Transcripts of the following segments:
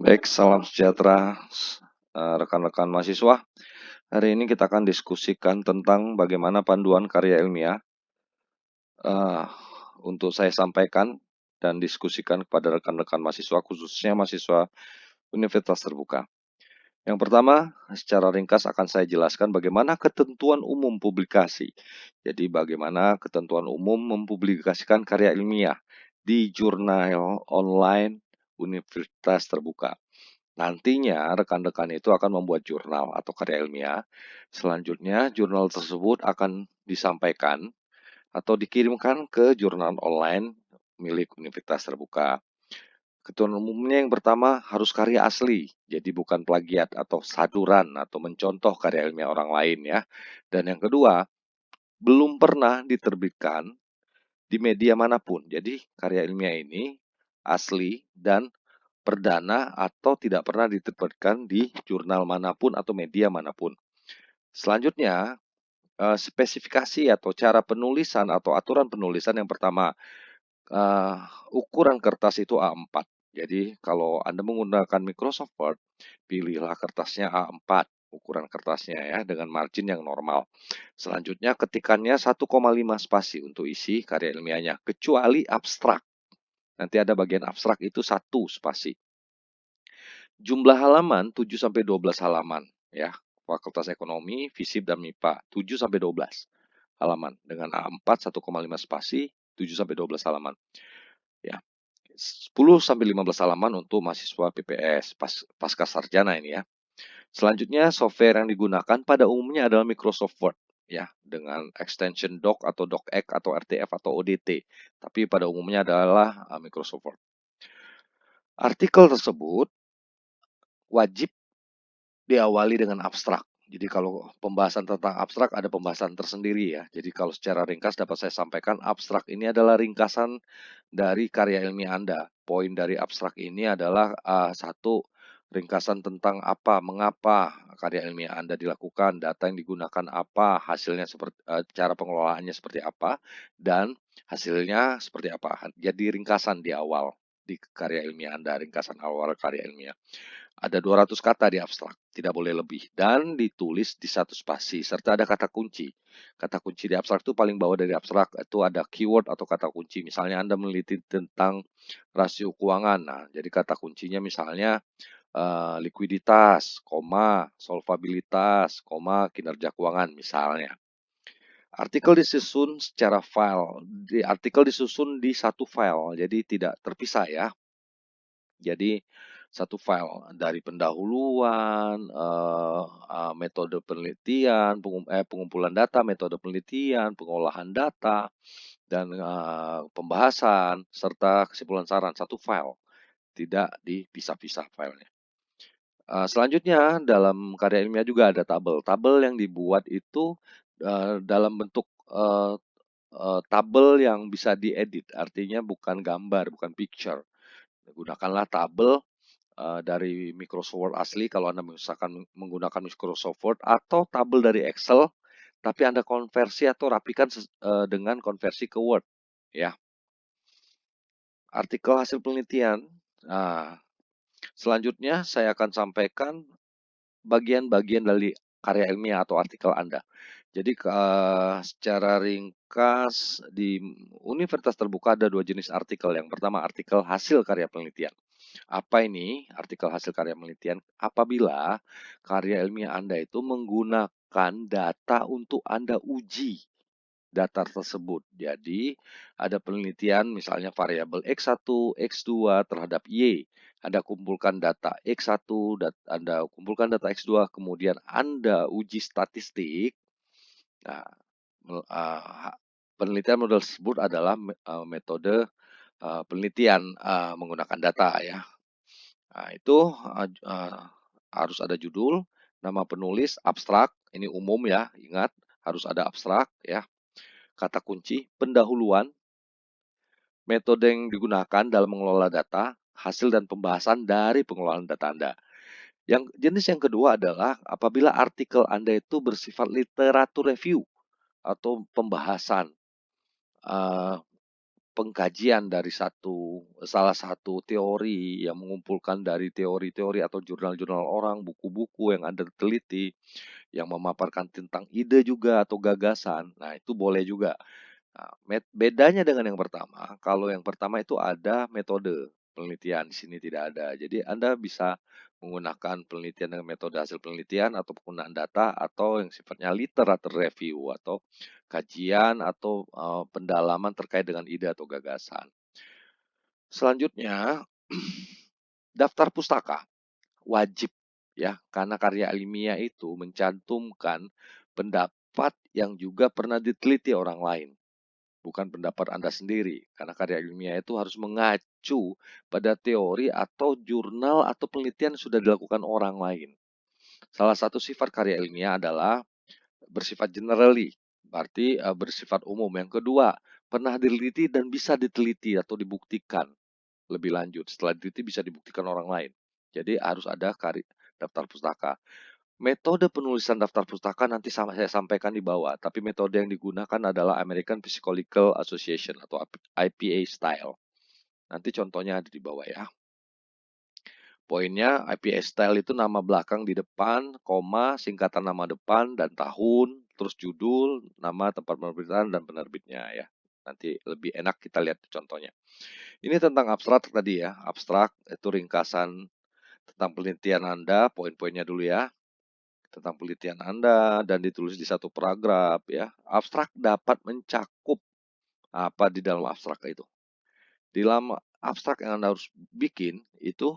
Baik, salam sejahtera rekan-rekan mahasiswa. Hari ini kita akan diskusikan tentang bagaimana panduan karya ilmiah eh, untuk saya sampaikan dan diskusikan kepada rekan-rekan mahasiswa, khususnya mahasiswa Universitas Terbuka. Yang pertama, secara ringkas akan saya jelaskan bagaimana ketentuan umum publikasi. Jadi bagaimana ketentuan umum mempublikasikan karya ilmiah di jurnal online Universitas Terbuka. Nantinya rekan-rekan itu akan membuat jurnal atau karya ilmiah. Selanjutnya jurnal tersebut akan disampaikan atau dikirimkan ke jurnal online milik Universitas Terbuka. Ketentuan umumnya yang pertama harus karya asli, jadi bukan plagiat atau saduran atau mencontoh karya ilmiah orang lain ya. Dan yang kedua, belum pernah diterbitkan di media manapun. Jadi karya ilmiah ini asli dan perdana atau tidak pernah diterbitkan di jurnal manapun atau media manapun. Selanjutnya, spesifikasi atau cara penulisan atau aturan penulisan yang pertama, eh, ukuran kertas itu A4. Jadi kalau Anda menggunakan Microsoft Word, pilihlah kertasnya A4 ukuran kertasnya ya dengan margin yang normal. Selanjutnya ketikannya 1,5 spasi untuk isi karya ilmiahnya, kecuali abstrak. Nanti ada bagian abstrak itu 1 spasi. Jumlah halaman 7 sampai 12 halaman ya. Fakultas Ekonomi, Fisip dan MIPA 7 sampai 12 halaman dengan A4 1,5 spasi 7 sampai 12 halaman. Ya. 10 sampai 15 halaman untuk mahasiswa PPS pasca sarjana ini ya. Selanjutnya software yang digunakan pada umumnya adalah Microsoft Word ya dengan extension doc atau docx atau RTF atau ODT. Tapi pada umumnya adalah Microsoft Word. Artikel tersebut wajib diawali dengan abstrak. Jadi kalau pembahasan tentang abstrak ada pembahasan tersendiri ya. Jadi kalau secara ringkas dapat saya sampaikan abstrak ini adalah ringkasan dari karya ilmiah Anda. Poin dari abstrak ini adalah satu ringkasan tentang apa, mengapa karya ilmiah Anda dilakukan, data yang digunakan apa, hasilnya seperti cara pengelolaannya seperti apa, dan hasilnya seperti apa. Jadi ringkasan di awal di karya ilmiah Anda, ringkasan awal karya ilmiah. Ada 200 kata di abstrak, tidak boleh lebih. Dan ditulis di 1 spasi, serta ada kata kunci. Kata kunci di abstrak itu paling bawah dari abstrak, itu ada keyword atau kata kunci. Misalnya Anda meneliti tentang rasio keuangan. Nah, jadi kata kuncinya misalnya likuiditas, koma, solvabilitas, koma, kinerja keuangan misalnya. Artikel disusun secara file. Artikel disusun di satu file, jadi tidak terpisah ya. Jadi satu file dari pendahuluan, metode penelitian, pengumpulan data, metode penelitian, pengolahan data, dan pembahasan serta kesimpulan saran, satu file, tidak dipisah-pisah filenya. Selanjutnya dalam karya ilmiah juga ada tabel. Tabel yang dibuat itu dalam bentuk tabel yang bisa diedit, artinya bukan gambar, bukan picture. Gunakanlah tabel dari Microsoft Word asli kalau Anda misalkan menggunakan Microsoft Word atau tabel dari Excel, tapi Anda konversi atau rapikan dengan konversi ke Word. Ya, artikel hasil penelitian. Nah, selanjutnya saya akan sampaikan bagian-bagian dari karya ilmiah atau artikel Anda. Jadi secara ringkas di Universitas Terbuka ada 2 jenis artikel. Yang pertama artikel hasil karya penelitian. Apa ini artikel hasil karya penelitian? Apabila karya ilmiah Anda itu menggunakan data untuk Anda uji data tersebut. Jadi ada penelitian misalnya variabel X1, X2 terhadap Y. Anda kumpulkan data X1, Anda kumpulkan data X2, kemudian Anda uji statistik. Nah, penelitian model tersebut adalah metode penelitian menggunakan data ya. Nah, itu harus ada judul, nama penulis, abstrak, ini umum ya, ingat harus ada abstrak ya. Kata kunci, pendahuluan, metode yang digunakan dalam mengelola data, hasil dan pembahasan dari pengelolaan data Anda. Yang jenis yang kedua adalah apabila artikel Anda itu bersifat literatur review atau pembahasan. pengkajian dari salah satu teori yang mengumpulkan dari teori-teori atau jurnal-jurnal orang, buku-buku yang Anda teliti, yang memaparkan tentang ide juga atau gagasan. Nah, itu boleh juga. Nah, bedanya dengan yang pertama, kalau yang pertama itu ada metode penelitian, di sini tidak ada. Jadi Anda bisa menggunakan penelitian dengan metode hasil penelitian atau penggunaan data atau yang sifatnya literatur review atau kajian atau pendalaman terkait dengan ide atau gagasan. Selanjutnya, daftar pustaka wajib ya, karena karya ilmiah itu mencantumkan pendapat yang juga pernah diteliti orang lain, bukan pendapat Anda sendiri. Karena karya ilmiah itu harus mengacu pada teori atau jurnal atau penelitian yang sudah dilakukan orang lain. Salah satu sifat karya ilmiah adalah bersifat generally, berarti bersifat umum. Yang kedua, pernah diteliti dan bisa diteliti atau dibuktikan lebih lanjut. Setelah diteliti bisa dibuktikan orang lain. Jadi harus ada daftar pustaka. Metode penulisan daftar pustaka nanti saya sampaikan di bawah, tapi metode yang digunakan adalah American Psychological Association atau IPA style. Nanti contohnya ada di bawah ya. Poinnya IPA style itu nama belakang di depan, koma, singkatan nama depan dan tahun, terus judul, nama tempat penerbitan dan penerbitnya ya. Nanti lebih enak kita lihat contohnya. Ini tentang abstrak tadi ya. Abstrak itu ringkasan tentang penelitian Anda, poin-poinnya dulu ya. Tentang penelitian Anda dan ditulis di satu paragraf ya. Abstrak dapat mencakup apa di dalam abstrak itu. Di dalam abstrak yang Anda harus bikin itu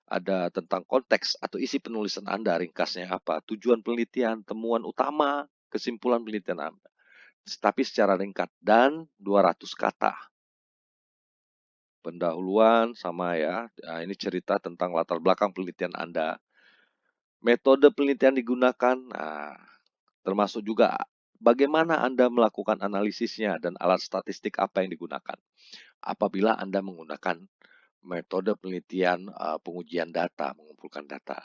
ada tentang konteks atau isi penulisan Anda, ringkasnya apa, tujuan penelitian, temuan utama, kesimpulan penelitian Anda. Tapi secara ringkas dan 200 kata. Pendahuluan sama ya, nah, ini cerita tentang latar belakang penelitian Anda. Metode penelitian digunakan, nah, termasuk juga bagaimana Anda melakukan analisisnya dan alat statistik apa yang digunakan. Apabila Anda menggunakan metode penelitian pengujian data, mengumpulkan data.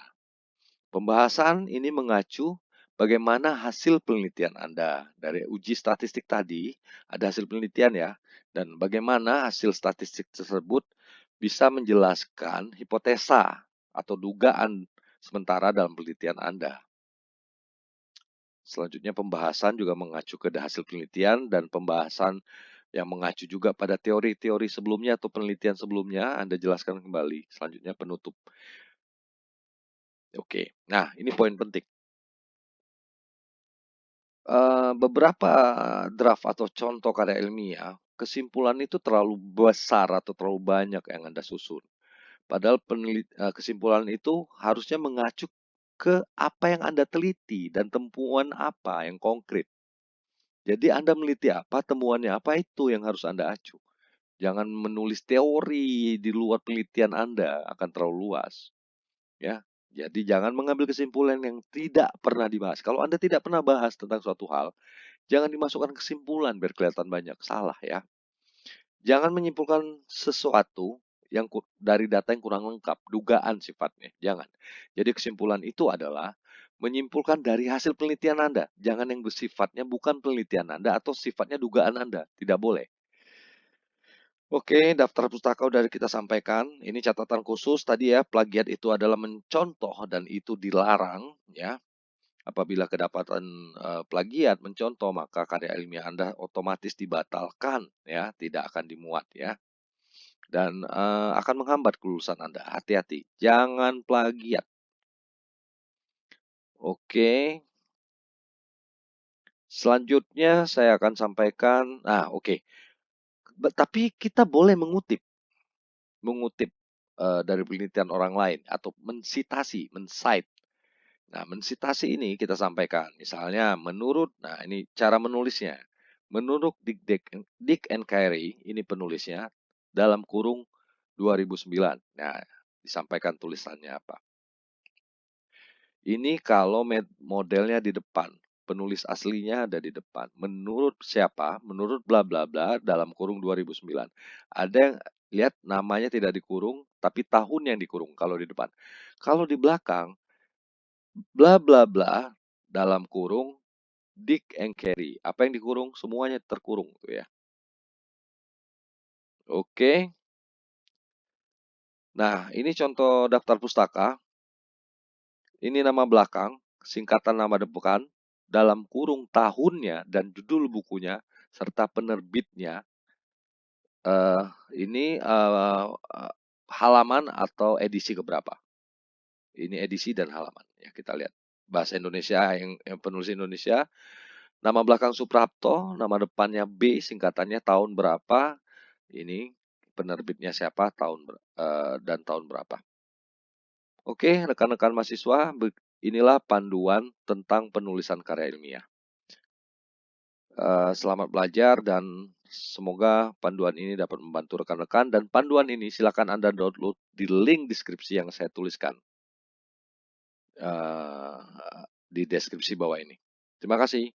Pembahasan ini mengacu bagaimana hasil penelitian Anda. Dari uji statistik tadi, ada hasil penelitian ya, dan bagaimana hasil statistik tersebut bisa menjelaskan hipotesa atau dugaan sementara dalam penelitian Anda. Selanjutnya pembahasan juga mengacu ke hasil penelitian dan pembahasan yang mengacu juga pada teori-teori sebelumnya atau penelitian sebelumnya, Anda jelaskan kembali. Selanjutnya penutup. Oke, nah ini poin penting. Beberapa draft atau contoh karya ilmiah, kesimpulan itu terlalu besar atau terlalu banyak yang Anda susun. Padahal kesimpulan itu harusnya mengacu ke apa yang Anda teliti dan temuan apa yang konkret. Jadi Anda meneliti apa, temuannya apa, itu yang harus Anda acu. Jangan menulis teori di luar penelitian Anda, akan terlalu luas. Ya, jadi jangan mengambil kesimpulan yang tidak pernah dibahas. Kalau Anda tidak pernah bahas tentang suatu hal, jangan dimasukkan kesimpulan biar kelihatan banyak. Salah ya. Jangan menyimpulkan sesuatu yang dari data yang kurang lengkap, dugaan sifatnya. Jangan. Jadi kesimpulan itu adalah menyimpulkan dari hasil penelitian Anda. Jangan yang bersifatnya bukan penelitian Anda atau sifatnya dugaan Anda. Tidak boleh. Oke, daftar pustaka udah kita sampaikan. Ini catatan khusus tadi ya, plagiat itu adalah mencontoh dan itu dilarang ya. Apabila kedapatan plagiat mencontoh, maka karya ilmiah Anda otomatis dibatalkan ya, tidak akan dimuat ya. Dan akan menghambat kelulusan Anda. Hati-hati, jangan plagiat. Oke. Selanjutnya saya akan sampaikan, oke. Tapi kita boleh mengutip dari penelitian orang lain atau mensitasi, mencite. Nah, mensitasi ini kita sampaikan. Misalnya, nah ini cara menulisnya. Menurut Dick and Carey, ini penulisnya, dalam kurung 2009. Nah, disampaikan tulisannya apa. Ini kalau modelnya di depan. Penulis aslinya ada di depan. Menurut siapa? Menurut bla bla bla dalam kurung 2009. Ada yang lihat namanya tidak dikurung, tapi tahun yang dikurung kalau di depan. Kalau di belakang, bla bla bla dalam kurung Dick and Carey. Apa yang dikurung? Semuanya terkurung tuh ya. Oke. Nah, ini contoh daftar pustaka. Ini nama belakang, singkatan nama depan, dalam kurung tahunnya dan judul bukunya, serta penerbitnya. Eh, ini halaman atau edisi keberapa. Ini edisi dan halaman. Ya, kita lihat. Bahasa Indonesia, yang penulis Indonesia. Nama belakang Suprapto, nama depannya B, singkatannya tahun berapa. Ini penerbitnya siapa, dan tahun berapa. Oke, rekan-rekan mahasiswa, inilah panduan tentang penulisan karya ilmiah. Selamat belajar dan semoga panduan ini dapat membantu rekan-rekan. Dan panduan ini silakan Anda download di link deskripsi yang saya tuliskan di deskripsi bawah ini. Terima kasih.